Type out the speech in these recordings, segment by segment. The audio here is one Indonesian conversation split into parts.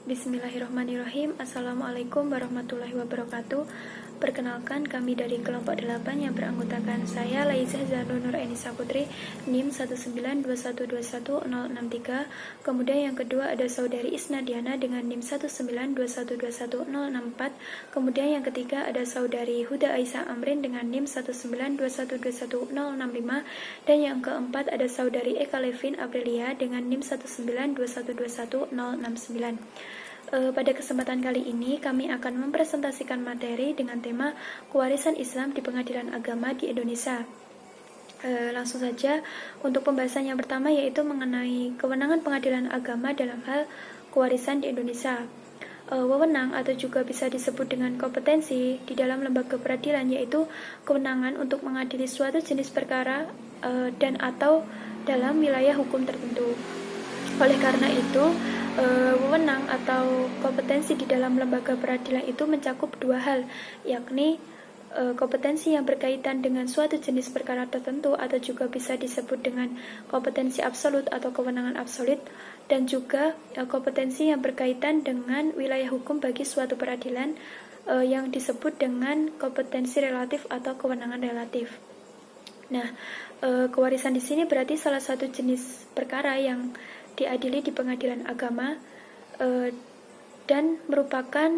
Bismillahirrahmanirrahim. Assalamualaikum warahmatullahi wabarakatuh. Perkenalkan, kami dari kelompok 8 yang beranggotakan saya Laizah Zanur Nur Enisa Putri, NIM 192121063. Kemudian yang kedua ada saudari Isna Diana dengan NIM 192121064. Kemudian yang ketiga ada saudari Huda Aisyah Amrin dengan NIM 192121065. Dan yang keempat ada saudari Eka Levin Aprilia dengan NIM 192121069. Pada kesempatan kali ini kami akan mempresentasikan materi dengan tema kewarisan Islam di Pengadilan Agama di Indonesia. Langsung saja untuk pembahasan yang pertama, yaitu mengenai kewenangan pengadilan agama dalam hal kewarisan di Indonesia. Wewenang atau juga bisa disebut dengan kompetensi di dalam lembaga peradilan, yaitu kewenangan untuk mengadili suatu jenis perkara dan atau dalam wilayah hukum tertentu. Oleh karena itu, wewenang atau kompetensi di dalam lembaga peradilan itu mencakup dua hal, yakni kompetensi yang berkaitan dengan suatu jenis perkara tertentu atau juga bisa disebut dengan kompetensi absolut atau kewenangan absolut, dan juga kompetensi yang berkaitan dengan wilayah hukum bagi suatu peradilan yang disebut dengan kompetensi relatif atau kewenangan relatif. Nah, kewarisan di sini berarti salah satu jenis perkara yang diadili di pengadilan agama dan merupakan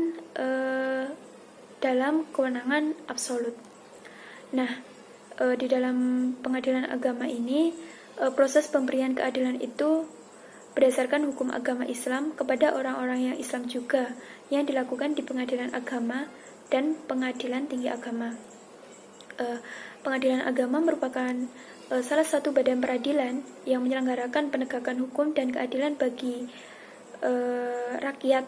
dalam kewenangan absolut. Nah, di dalam pengadilan agama ini proses pemberian keadilan itu berdasarkan hukum agama Islam kepada orang-orang yang Islam juga, yang dilakukan di pengadilan agama dan pengadilan tinggi agama. Pengadilan agama merupakan salah satu badan peradilan yang menyelenggarakan penegakan hukum dan keadilan bagi rakyat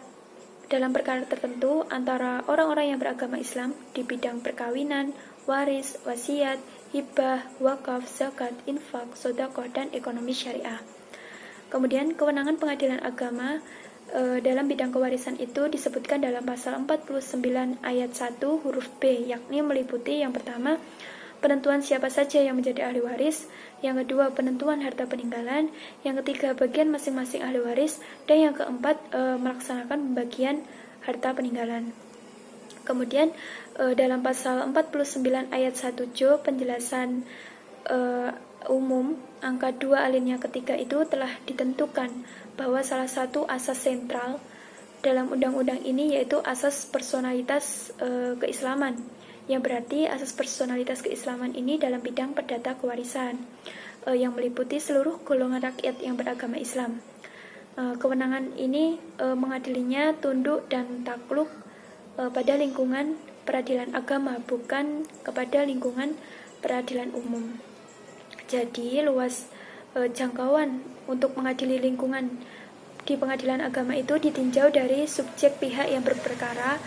dalam perkara tertentu antara orang-orang yang beragama Islam di bidang perkawinan, waris, wasiat, hibah, wakaf, zakat, infak, sedekah, dan ekonomi syariah. Kemudian kewenangan pengadilan agama dalam bidang kewarisan itu disebutkan dalam pasal 49 ayat 1 huruf B, yakni meliputi yang pertama, penentuan siapa saja yang menjadi ahli waris, yang kedua penentuan harta peninggalan, yang ketiga bagian masing-masing ahli waris, dan yang keempat melaksanakan pembagian harta peninggalan. Kemudian dalam pasal 49 ayat 1 Jo penjelasan umum angka 2 alinea ketiga itu telah ditentukan bahwa salah satu asas sentral dalam undang-undang ini yaitu asas personalitas keislaman, yang berarti asas personalitas keislaman ini dalam bidang perdata kewarisan yang meliputi seluruh golongan rakyat yang beragama Islam. Kewenangan ini mengadilinya tunduk dan takluk pada lingkungan peradilan agama, bukan kepada lingkungan peradilan umum. Jadi luas jangkauan untuk mengadili lingkungan di pengadilan agama itu ditinjau dari subjek pihak yang berperkara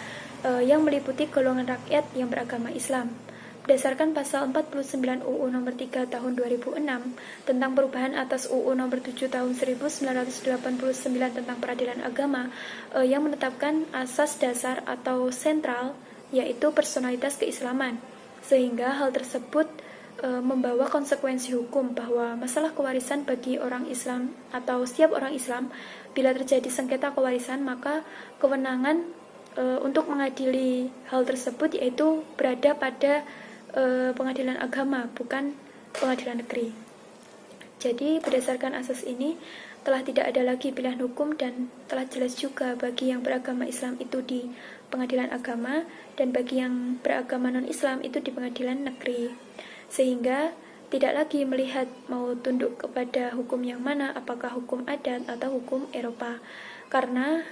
yang meliputi golongan rakyat yang beragama Islam. Berdasarkan pasal 49 UU nomor 3 tahun 2006 tentang perubahan atas UU nomor 7 tahun 1989 tentang peradilan agama yang menetapkan asas dasar atau sentral yaitu personalitas keislaman, sehingga hal tersebut membawa konsekuensi hukum bahwa masalah kewarisan bagi orang Islam atau setiap orang Islam, bila terjadi sengketa kewarisan, maka kewenangan untuk mengadili hal tersebut yaitu berada pada pengadilan agama, bukan pengadilan negeri. Jadi berdasarkan asas ini telah tidak ada lagi pilihan hukum dan telah jelas juga bagi yang beragama Islam itu di pengadilan agama dan bagi yang beragama non-Islam itu di pengadilan negeri, sehingga tidak lagi melihat mau tunduk kepada hukum yang mana, apakah hukum adat atau hukum Eropa, karena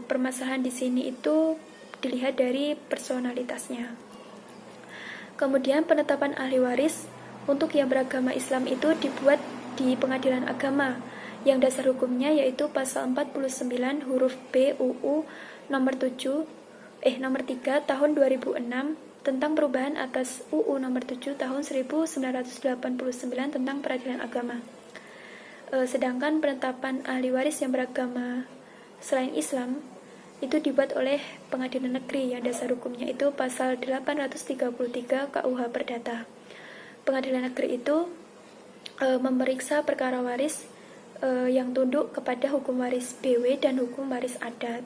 permasalahan di sini itu dilihat dari personalitasnya. Kemudian penetapan ahli waris untuk yang beragama Islam itu dibuat di pengadilan agama, yang dasar hukumnya yaitu pasal 49 huruf B UU nomor 3 tahun 2006 tentang perubahan atas UU nomor 7 tahun 1989 tentang peradilan agama. Sedangkan penetapan ahli waris yang beragama selain Islam itu dibuat oleh pengadilan negeri, yang dasar hukumnya itu pasal 833 KUH Perdata. Pengadilan negeri itu memeriksa perkara waris yang tunduk kepada hukum waris BW dan hukum waris adat.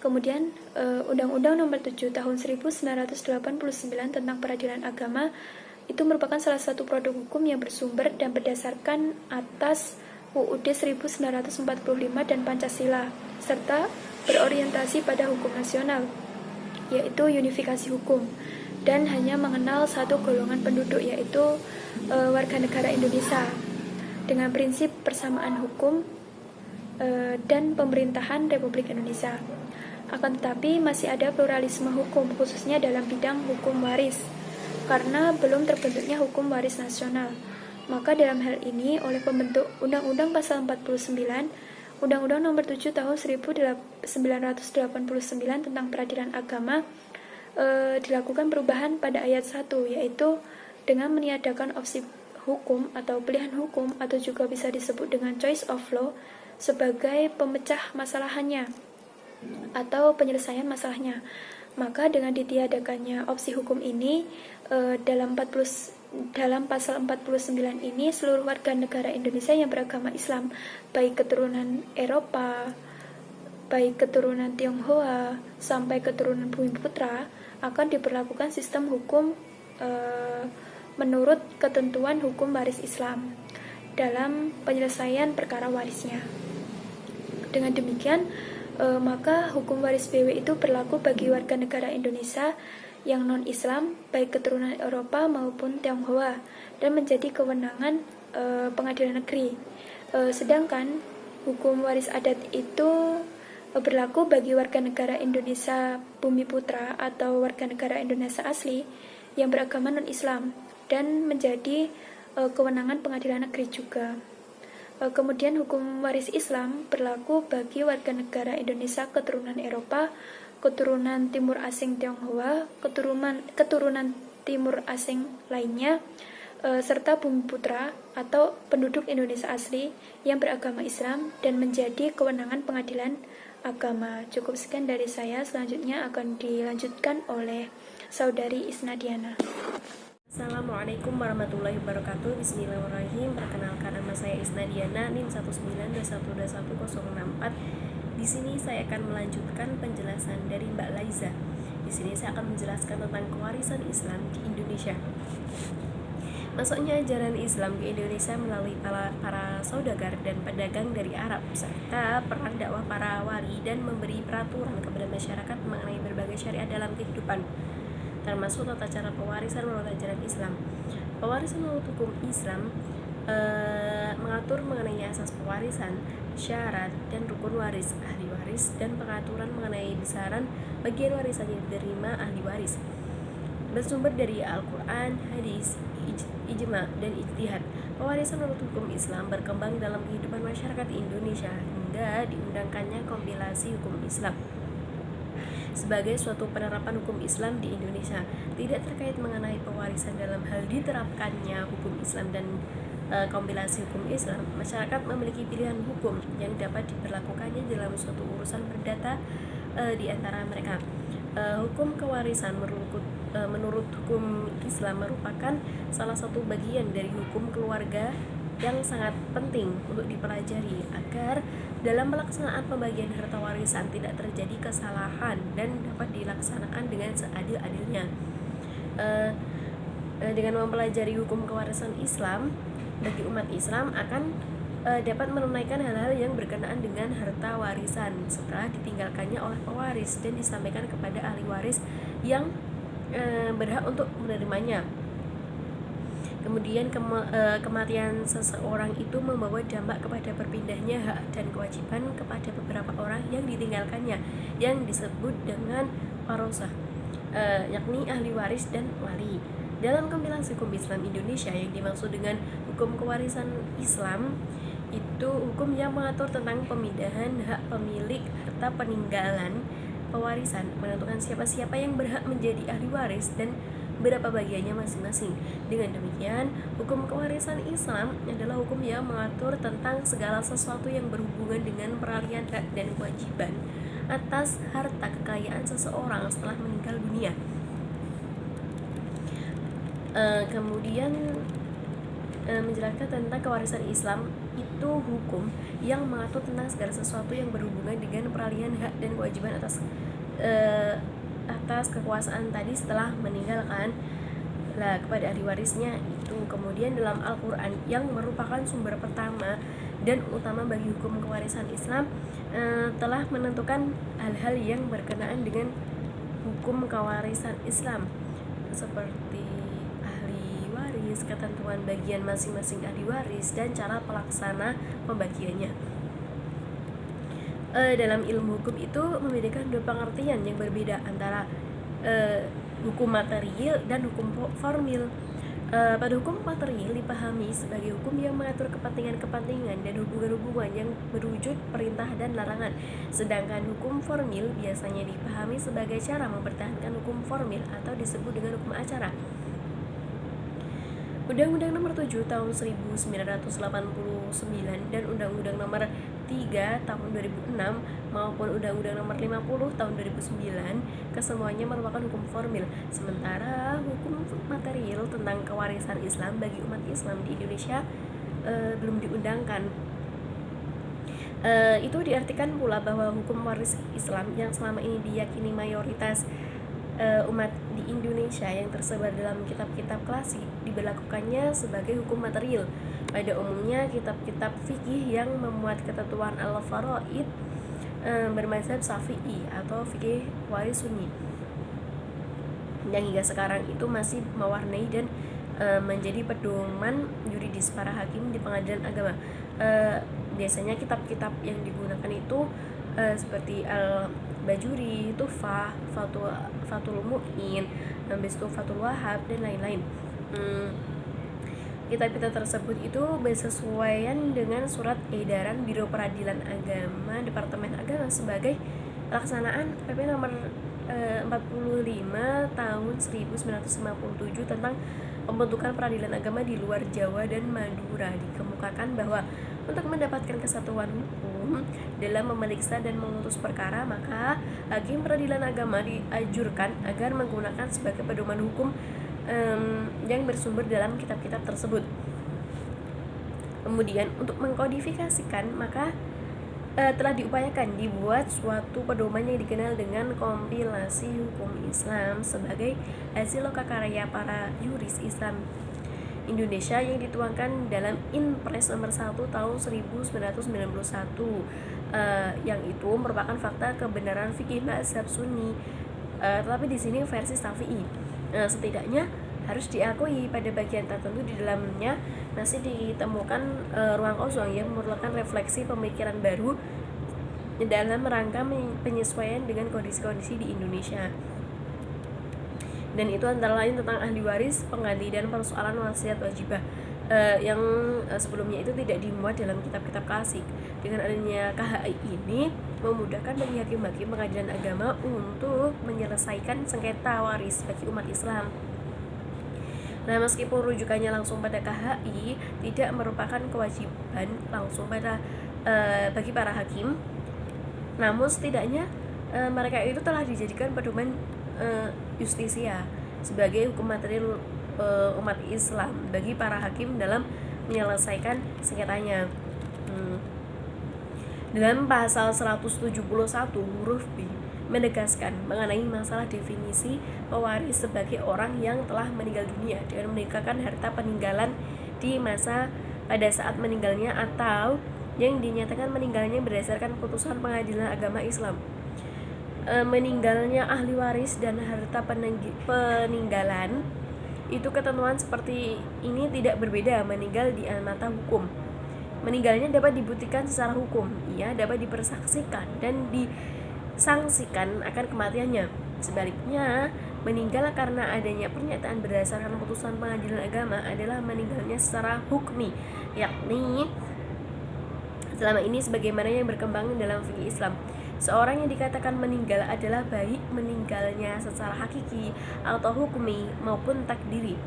Kemudian Undang-Undang Nomor 7 Tahun 1989 tentang Peradilan Agama itu merupakan salah satu produk hukum yang bersumber dan berdasarkan atas UUD 1945 dan Pancasila, serta berorientasi pada hukum nasional, yaitu unifikasi hukum, dan hanya mengenal satu golongan penduduk, yaitu warga negara Indonesia, dengan prinsip persamaan hukum dan pemerintahan Republik Indonesia. Akan tetapi masih ada pluralisme hukum, khususnya dalam bidang hukum waris, karena belum terbentuknya hukum waris nasional. Maka dalam hal ini oleh pembentuk Undang-Undang Pasal 49 Undang-Undang Nomor 7 Tahun 1989 tentang Peradilan Agama dilakukan perubahan pada ayat 1, yaitu dengan meniadakan opsi hukum atau pilihan hukum, atau juga bisa disebut dengan choice of law, sebagai pemecah masalahannya atau penyelesaian masalahnya. Maka dengan ditiadakannya opsi hukum ini dalam pasal 49 ini, seluruh warga negara Indonesia yang beragama Islam, baik keturunan Eropa, baik keturunan Tionghoa sampai keturunan Bumiputra, akan diberlakukan sistem hukum menurut ketentuan hukum waris Islam dalam penyelesaian perkara warisnya. Dengan demikian, maka hukum waris BW itu berlaku bagi warga negara Indonesia yang non-Islam, baik keturunan Eropa maupun Tionghoa, dan menjadi kewenangan pengadilan negeri. Sedangkan hukum waris adat itu berlaku bagi warga negara Indonesia Bumiputra atau warga negara Indonesia asli yang beragama non-Islam, dan menjadi kewenangan pengadilan negeri juga. Kemudian hukum waris Islam berlaku bagi warga negara Indonesia keturunan Eropa, keturunan Timur Asing Tionghoa, keturunan Timur Asing lainnya, serta Bumiputra atau penduduk Indonesia asli yang beragama Islam, dan menjadi kewenangan pengadilan agama. Cukup sekian dari saya, selanjutnya akan dilanjutkan oleh Saudari Isnadiana. Assalamualaikum warahmatullahi wabarakatuh. Bismillahirrahmanirrahim. Perkenalkan, nama saya Isnadiana, NIM 192121064. Di sini saya akan melanjutkan penjelasan dari Mbak Laiza. Di sini saya akan menjelaskan tentang kewarisan Islam di Indonesia. Masuknya ajaran Islam ke Indonesia melalui para saudagar dan pedagang dari Arab, serta peran dakwah para wali dan memberi peraturan kepada masyarakat mengenai berbagai syariat dalam kehidupan, termasuk tata cara pewarisan menurut ajaran Islam. Pewarisan menurut hukum Islam mengatur mengenai asas pewarisan, syarat dan rukun waris, ahli waris, dan pengaturan mengenai besaran bagian warisan yang diterima ahli waris. Bersumber dari Al-Quran, hadis, ijma, dan ijtihad. Pewarisan menurut hukum Islam berkembang dalam kehidupan masyarakat Indonesia hingga diundangkannya kompilasi hukum Islam sebagai suatu penerapan hukum Islam di Indonesia. Tidak terkait mengenai pewarisan dalam hal diterapkannya hukum Islam dan kompilasi hukum Islam, masyarakat memiliki pilihan hukum yang dapat diberlakukannya dalam suatu urusan perdata di antara mereka. Hukum kewarisan menurut hukum Islam merupakan salah satu bagian dari hukum keluarga yang sangat penting untuk dipelajari agar dalam pelaksanaan pembagian harta warisan tidak terjadi kesalahan dan dapat dilaksanakan dengan seadil-adilnya. Dengan mempelajari hukum kewarisan Islam bagi umat Islam akan dapat menunaikan hal-hal yang berkenaan dengan harta warisan setelah ditinggalkannya oleh pewaris dan disampaikan kepada ahli waris yang berhak untuk menerimanya. Kemudian kematian seseorang itu membawa dampak kepada berpindahnya hak dan kewajiban kepada beberapa orang yang ditinggalkannya, yang disebut dengan warosah, yakni ahli waris dan wali. Dalam kompilasi hukum Islam Indonesia, yang dimaksud dengan hukum kewarisan Islam itu hukum yang mengatur tentang pemindahan hak pemilik harta peninggalan pewarisan, menentukan siapa-siapa yang berhak menjadi ahli waris dan berapa bagiannya masing-masing. Dengan demikian, hukum kewarisan Islam adalah hukum yang mengatur tentang segala sesuatu yang berhubungan dengan peralihan hak dan kewajiban atas harta kekayaan seseorang setelah meninggal dunia. Kemudian menjelaskan tentang kewarisan Islam itu hukum yang mengatur tentang segala sesuatu yang berhubungan dengan peralihan hak dan kewajiban atas kekuasaan tadi setelah meninggalkan lah kepada ahli warisnya itu. Kemudian dalam Al-Quran yang merupakan sumber pertama dan utama bagi hukum kewarisan Islam telah menentukan hal-hal yang berkenaan dengan hukum kewarisan Islam seperti ahli waris, ketentuan bagian masing-masing ahli waris, dan cara pelaksana pembagiannya. Dalam ilmu hukum itu membedakan dua pengertian yang berbeda antara hukum material dan hukum formil. Pada hukum material dipahami sebagai hukum yang mengatur kepentingan-kepentingan dan hubungan-hubungan yang berwujud perintah dan larangan. Sedangkan hukum formil biasanya dipahami sebagai cara mempertahankan hukum formil atau disebut dengan hukum acara. Undang-Undang Nomor 7 Tahun 1989 dan Undang-Undang Nomor 3 Tahun 2006 maupun Undang-Undang Nomor 50 Tahun 2009 kesemuanya merupakan hukum formil. Sementara hukum material tentang kewarisan Islam bagi umat Islam di Indonesia belum diundangkan. Itu diartikan pula bahwa hukum waris Islam yang selama ini diyakini mayoritas umat di Indonesia yang tersebar dalam kitab-kitab klasik diberlakukannya sebagai hukum material. Pada umumnya kitab-kitab fikih yang memuat ketentuan al-faraid bermazhab Syafi'i atau fikih waris Sunni yang hingga sekarang itu masih mewarnai dan menjadi pedoman yuridis para hakim di pengadilan agama. Biasanya kitab-kitab yang digunakan itu seperti Al-Bajuri, Tufah, Fathul Mu'in, habis itu Fathul Wahab, dan lain-lain. Kitab-kitab tersebut itu bersesuaian dengan surat edaran Biro Peradilan Agama Departemen Agama sebagai pelaksanaan PP nomor 45 tahun 1957 tentang pembentukan peradilan agama di luar Jawa dan Madura. Dikemukakan bahwa untuk mendapatkan kesatuan hukum dalam memeriksa dan memutus perkara, maka hakim peradilan agama dianjurkan agar menggunakan sebagai pedoman hukum yang bersumber dalam kitab-kitab tersebut. Kemudian untuk mengkodifikasikan, maka telah diupayakan dibuat suatu pedoman yang dikenal dengan kompilasi hukum Islam sebagai hasil lokakarya para yuris Islam Indonesia yang dituangkan dalam Inpres nomor 1 tahun 1991 yang itu merupakan fakta kebenaran fikih mazhab Sunni, tetapi di sini versi Syafi'i. Setidaknya harus diakui pada bagian tertentu di dalamnya masih ditemukan ruang kosong yang memerlukan refleksi pemikiran baru dalam rangka penyesuaian dengan kondisi-kondisi di Indonesia. Dan itu antara lain tentang ahli waris, pengganti, dan persoalan wasiat wajibah yang sebelumnya itu tidak dimuat dalam kitab-kitab klasik. Dengan adanya KHI ini memudahkan bagi hakim-hakim pengadilan agama untuk menyelesaikan sengketa waris bagi umat Islam. Nah, meskipun rujukannya langsung pada KHI tidak merupakan kewajiban langsung pada bagi para hakim, namun setidaknya mereka itu telah dijadikan pedoman justisia sebagai hukum material umat Islam bagi para hakim dalam menyelesaikan sengketanya. Dalam pasal 171 huruf B menegaskan mengenai masalah definisi pewaris sebagai orang yang telah meninggal dunia dengan meninggalkan harta peninggalan di masa pada saat meninggalnya atau yang dinyatakan meninggalnya berdasarkan putusan pengadilan agama Islam. Meninggalnya ahli waris dan harta peninggalan itu ketentuan seperti ini tidak berbeda meninggal di mata hukum. Meninggalnya dapat dibuktikan secara hukum, ia dapat dipersaksikan dan disangsikan akan kematiannya. Sebaliknya, meninggal karena adanya pernyataan berdasarkan putusan pengadilan agama adalah meninggalnya secara hukmi, yakni selama ini sebagaimana yang berkembang dalam fikih Islam. Seorang yang dikatakan meninggal adalah baik meninggalnya secara hakiki atau hukmi maupun takdiri.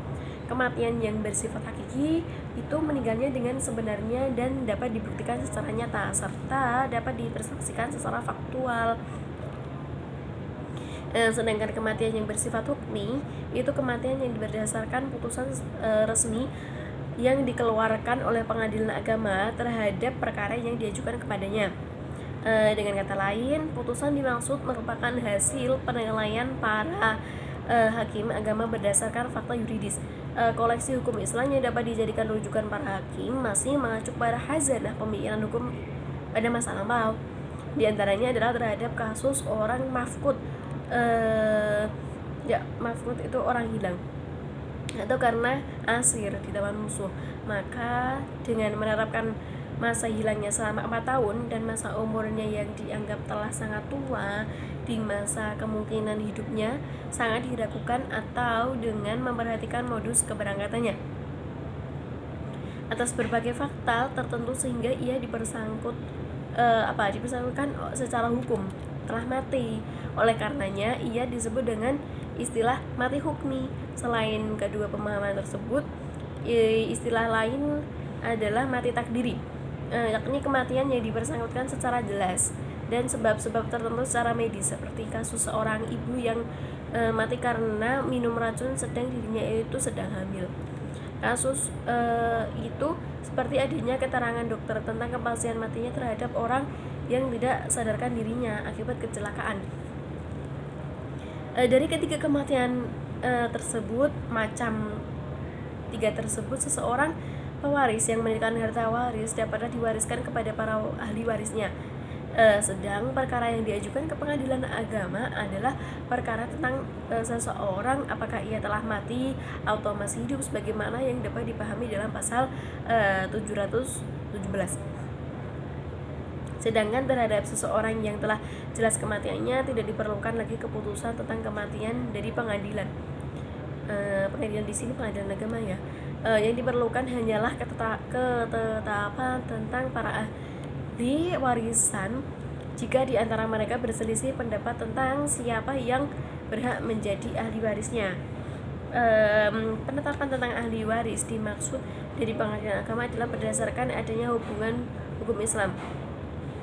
Kematian yang bersifat hakiki itu meninggalnya dengan sebenarnya dan dapat dibuktikan secara nyata serta dapat dipersaksikan secara faktual. Sedangkan kematian yang bersifat hukmi itu kematian yang berdasarkan putusan resmi yang dikeluarkan oleh pengadilan agama terhadap perkara yang diajukan kepadanya. Dengan kata lain, putusan dimaksud merupakan hasil penilaian para hakim agama berdasarkan fakta yuridis. Koleksi hukum Islam yang dapat dijadikan rujukan para hakim masih mengacu pada khazanah pemikiran hukum pada masa lampau. Di antaranya adalah terhadap kasus orang mafqud. Mafqud itu orang hilang atau karena asir di tangan musuh. Maka dengan menerapkan masa hilangnya selama 4 tahun dan masa umurnya yang dianggap telah sangat tua di masa kemungkinan hidupnya sangat diragukan, atau dengan memperhatikan modus keberangkatannya atas berbagai fakta tertentu sehingga ia dipersangkutkan secara hukum telah mati. Oleh karenanya ia disebut dengan istilah mati hukmi. Selain kedua pemahaman tersebut, istilah lain adalah mati takdiri, yakni kematian yang dipersangkutkan secara jelas dan sebab-sebab tertentu secara medis, seperti kasus seorang ibu yang mati karena minum racun sedang dirinya itu sedang hamil. Kasus itu seperti adanya keterangan dokter tentang kepastian matinya terhadap orang yang tidak sadarkan dirinya akibat kecelakaan. Dari ketiga kematian tersebut, macam 3 tersebut, seseorang pewaris yang meninggalkan harta waris dapatlah diwariskan kepada para ahli warisnya. Sedang perkara yang diajukan ke pengadilan agama adalah perkara tentang seseorang apakah ia telah mati atau masih hidup, sebagaimana yang dapat dipahami dalam pasal 717. Sedangkan terhadap seseorang yang telah jelas kematiannya tidak diperlukan lagi keputusan tentang kematian dari pengadilan. Pengadilan di sini pengadilan agama ya. Yang diperlukan hanyalah ketetapan tentang para ahli warisan jika di antara mereka berselisih pendapat tentang siapa yang berhak menjadi ahli warisnya. Penetapan tentang ahli waris dimaksud dari pengadilan agama adalah berdasarkan adanya hubungan hukum Islam,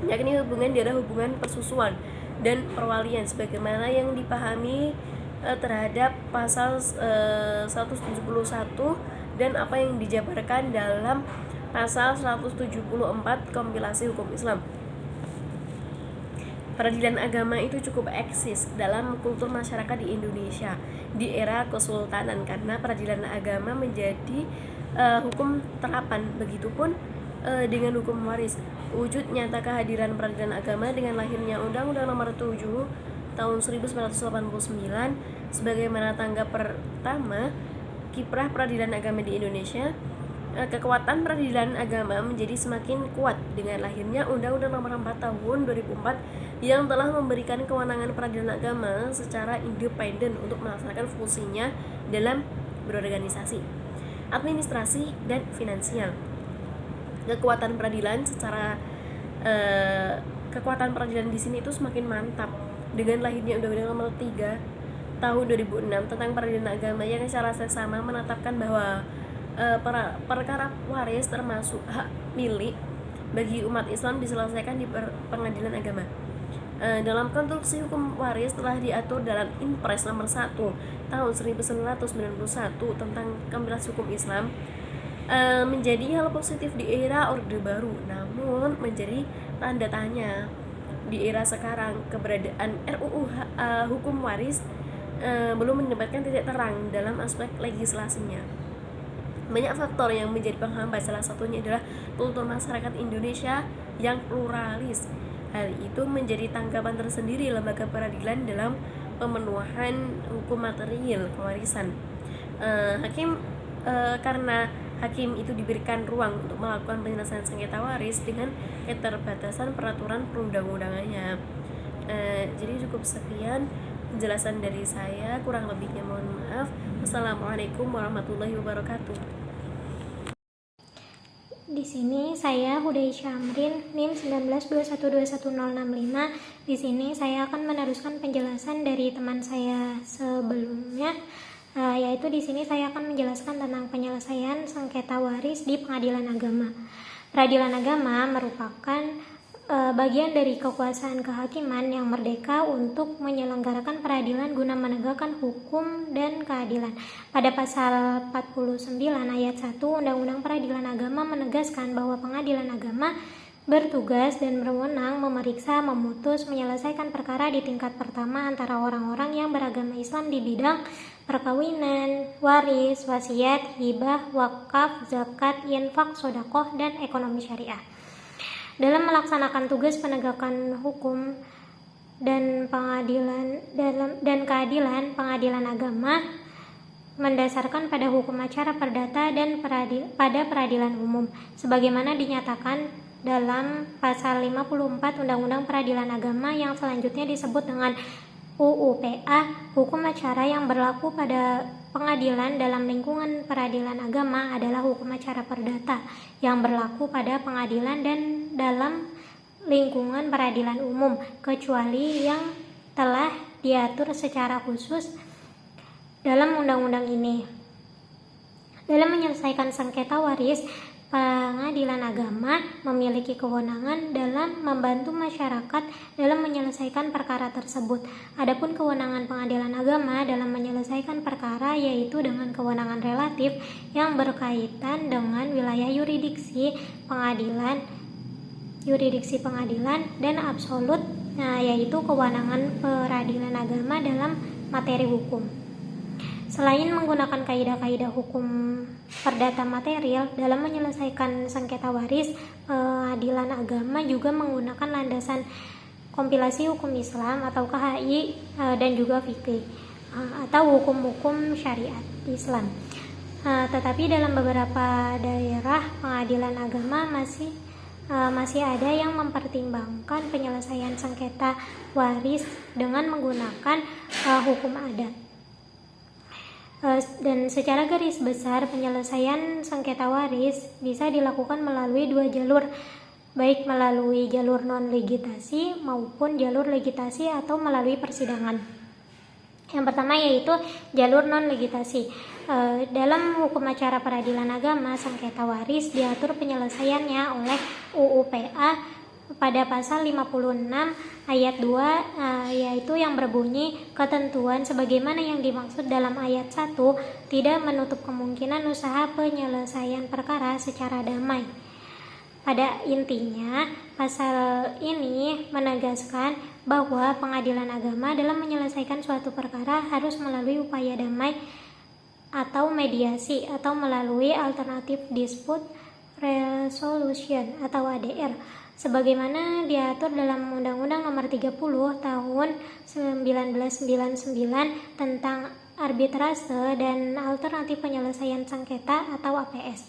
yakni hubungan adalah hubungan persusuan dan perwalian sebagaimana yang dipahami terhadap pasal 171 dan apa yang dijabarkan dalam pasal 174 kompilasi hukum Islam. Peradilan agama itu cukup eksis dalam kultur masyarakat di Indonesia di era kesultanan karena peradilan agama menjadi hukum terapan. Begitupun dengan hukum waris. Wujud nyata kehadiran peradilan agama dengan lahirnya Undang-Undang Nomor 7 tahun 1989 sebagaimana tangga pertama kiprah peradilan agama di Indonesia. Kekuatan peradilan agama menjadi semakin kuat dengan lahirnya Undang-Undang Nomor 4 tahun 2004 yang telah memberikan kewenangan peradilan agama secara independen untuk melaksanakan fungsinya dalam berorganisasi, administrasi, dan finansial. Kekuatan peradilan di sini itu semakin mantap dengan lahirnya Undang-Undang Nomor 3 tahun 2006 tentang peradilan agama yang secara seksama menetapkan bahwa perkara waris termasuk hak milik bagi umat Islam diselesaikan di pengadilan agama. Dalam konstruksi hukum waris telah diatur dalam Impres Nomor 1 tahun 1991 tentang kompilasi hukum Islam, menjadi hal positif di era Orde Baru, namun menjadi tanda tanya di era sekarang. Keberadaan RUU hukum waris belum mendapatkan titik terang dalam aspek legislasinya. Banyak faktor yang menjadi penghambat, salah satunya adalah kultur masyarakat Indonesia yang pluralis. Hal itu menjadi tanggapan tersendiri lembaga peradilan dalam pemenuhan hukum material pewarisan. Karena hakim itu diberikan ruang untuk melakukan penyelesaian sengketa waris dengan keterbatasan peraturan perundang-undangannya. Jadi cukup sekian penjelasan dari saya, kurang lebihnya mohon maaf. Wassalamualaikum warahmatullahi wabarakatuh. Di sini saya Huday Syamrin, NIM 19212165. Di sini saya akan meneruskan penjelasan dari teman saya sebelumnya, yaitu di sini saya akan menjelaskan tentang penyelesaian sengketa waris di pengadilan agama. Peradilan agama merupakan bagian dari kekuasaan kehakiman yang merdeka untuk menyelenggarakan peradilan guna menegakkan hukum dan keadilan. Pada pasal 49 ayat 1 Undang-Undang Peradilan Agama menegaskan bahwa pengadilan agama bertugas dan berwenang memeriksa, memutus, menyelesaikan perkara di tingkat pertama antara orang-orang yang beragama Islam di bidang perkawinan, waris, wasiat, hibah, wakaf, zakat, infak, sedekah, dan ekonomi syariah. Dalam melaksanakan tugas penegakan hukum dan keadilan, pengadilan agama mendasarkan pada hukum acara perdata dan pada peradilan umum, sebagaimana dinyatakan dalam pasal 54 Undang-Undang Peradilan Agama yang selanjutnya disebut dengan UU PA. Hukum acara yang berlaku pada pengadilan dalam lingkungan peradilan agama adalah hukum acara perdata yang berlaku pada pengadilan dan dalam lingkungan peradilan umum, kecuali yang telah diatur secara khusus dalam undang-undang ini. Dalam menyelesaikan sengketa waris, pengadilan agama memiliki kewenangan dalam membantu masyarakat dalam menyelesaikan perkara tersebut. Adapun kewenangan pengadilan agama dalam menyelesaikan perkara yaitu dengan kewenangan relatif yang berkaitan dengan wilayah yurisdiksi pengadilan dan absolut, yaitu kewenangan peradilan agama dalam materi hukum. Selain menggunakan kaidah-kaidah hukum perdata material dalam menyelesaikan sengketa waris, pengadilan agama juga menggunakan landasan kompilasi hukum Islam atau KHI dan juga fikih atau hukum-hukum syariat Islam. Tetapi dalam beberapa daerah pengadilan agama masih ada yang mempertimbangkan penyelesaian sengketa waris dengan menggunakan hukum adat. Dan secara garis besar penyelesaian sengketa waris bisa dilakukan melalui dua jalur, baik melalui jalur non-ligitasi maupun jalur ligitasi atau melalui persidangan. Yang pertama yaitu jalur non-ligitasi. Dalam hukum acara peradilan agama, sengketa waris diatur penyelesaiannya oleh UU PA pada pasal 56 ayat 2, yaitu yang berbunyi ketentuan sebagaimana yang dimaksud dalam ayat 1 tidak menutup kemungkinan usaha penyelesaian perkara secara damai. Pada intinya, pasal ini menegaskan bahwa pengadilan agama dalam menyelesaikan suatu perkara harus melalui upaya damai atau mediasi atau melalui alternative dispute resolution atau ADR, sebagaimana diatur dalam Undang-Undang Nomor 30 Tahun 1999 tentang arbitrase dan alternatif penyelesaian sengketa atau APS.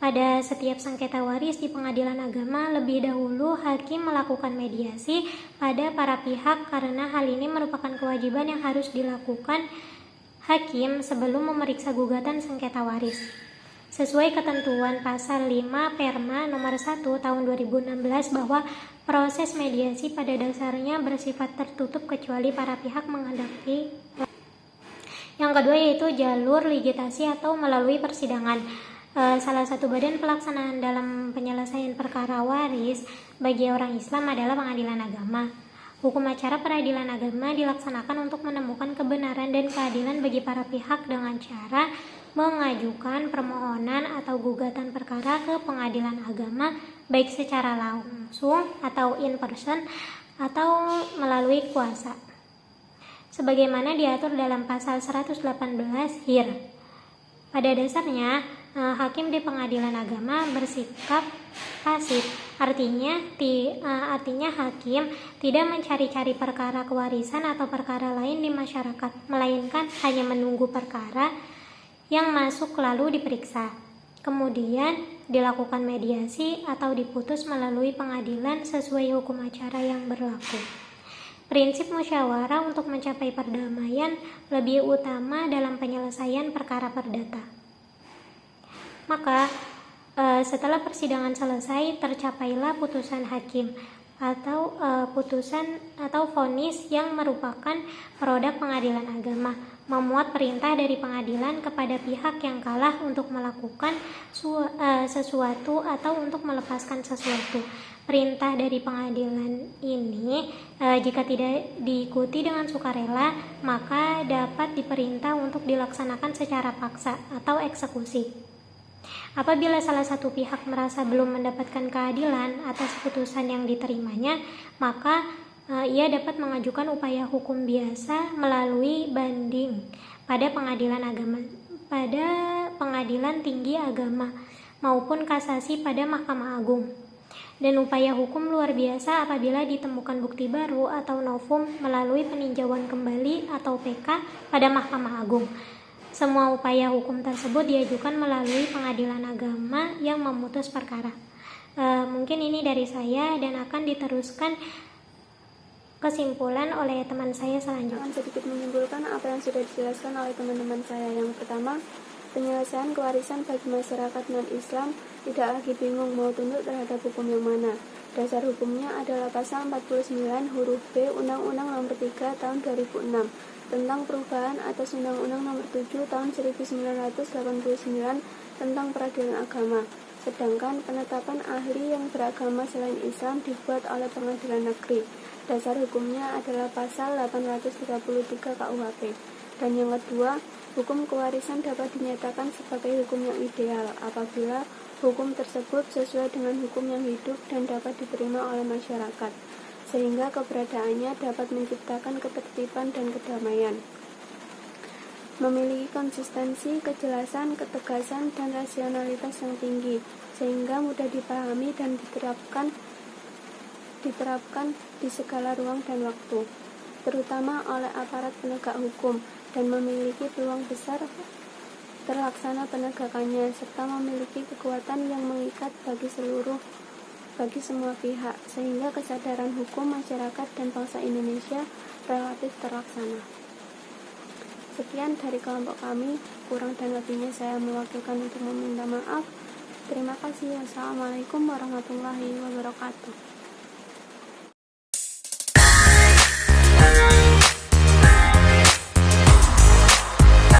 Pada setiap sengketa waris di pengadilan agama, lebih dahulu hakim melakukan mediasi pada para pihak karena hal ini merupakan kewajiban yang harus dilakukan hakim sebelum memeriksa gugatan sengketa waris. Sesuai ketentuan pasal 5 Perma nomor 1 tahun 2016 bahwa proses mediasi pada dasarnya bersifat tertutup kecuali para pihak menghendaki. Yang kedua yaitu jalur ligitasi atau melalui persidangan. Salah satu badan pelaksanaan dalam penyelesaian perkara waris bagi orang Islam adalah pengadilan agama. Hukum acara peradilan agama dilaksanakan untuk menemukan kebenaran dan keadilan bagi para pihak dengan cara mengajukan permohonan atau gugatan perkara ke pengadilan agama baik secara langsung atau in person atau melalui kuasa, sebagaimana diatur dalam pasal 118 HIR. Pada dasarnya, hakim di pengadilan agama bersikap pasif, artinya hakim tidak mencari-cari perkara kewarisan atau perkara lain di masyarakat, melainkan hanya menunggu perkara yang masuk lalu diperiksa, kemudian dilakukan mediasi atau diputus melalui pengadilan sesuai hukum acara yang berlaku. Prinsip musyawarah untuk mencapai perdamaian lebih utama dalam penyelesaian perkara perdata. Maka setelah persidangan selesai, tercapailah putusan hakim atau putusan atau vonis yang merupakan produk pengadilan agama. memuat perintah dari pengadilan kepada pihak yang kalah untuk melakukan sesuatu atau untuk melepaskan sesuatu. Perintah dari pengadilan ini jika tidak diikuti dengan sukarela, maka dapat diperintah untuk dilaksanakan secara paksa atau eksekusi. Apabila salah satu pihak merasa belum mendapatkan keadilan atas putusan yang diterimanya, maka ia dapat mengajukan upaya hukum biasa melalui banding pada pengadilan tinggi agama maupun kasasi pada Mahkamah Agung, dan upaya hukum luar biasa apabila ditemukan bukti baru atau novum melalui peninjauan kembali atau PK pada Mahkamah Agung. Semua upaya hukum tersebut diajukan melalui pengadilan agama yang memutus perkara. Mungkin ini dari saya dan akan diteruskan kesimpulan oleh teman saya selanjutnya. Akan sedikit menyimpulkan apa yang sudah dijelaskan oleh teman-teman saya. Yang pertama, penyelesaian kewarisan bagi masyarakat non-Islam tidak lagi bingung mau tunduk terhadap hukum yang mana. Dasar hukumnya adalah pasal 49 huruf B Undang-Undang Nomor 3 Tahun 2006 tentang perubahan atas Undang-Undang Nomor 7 Tahun 1989 tentang peradilan agama. Sedangkan penetapan ahli yang beragama selain Islam dibuat oleh pengadilan negeri. Dasar hukumnya adalah pasal 833 KUHP. Dan yang kedua, hukum kewarisan dapat dinyatakan sebagai hukum yang ideal apabila hukum tersebut sesuai dengan hukum yang hidup dan dapat diterima oleh masyarakat, sehingga keberadaannya dapat menciptakan ketertiban dan kedamaian. Memiliki konsistensi, kejelasan, ketegasan, dan rasionalitas yang tinggi, sehingga mudah dipahami dan diterapkan di segala ruang dan waktu, terutama oleh aparat penegak hukum, dan memiliki peluang besar terlaksana penegakannya, serta memiliki kekuatan yang mengikat bagi semua pihak, sehingga kesadaran hukum masyarakat dan bangsa Indonesia relatif terlaksana. Sekian dari kelompok kami, kurang dan lebihnya saya mewakilkan untuk meminta maaf. Terima kasih. Wassalamualaikum warahmatullahi wabarakatuh.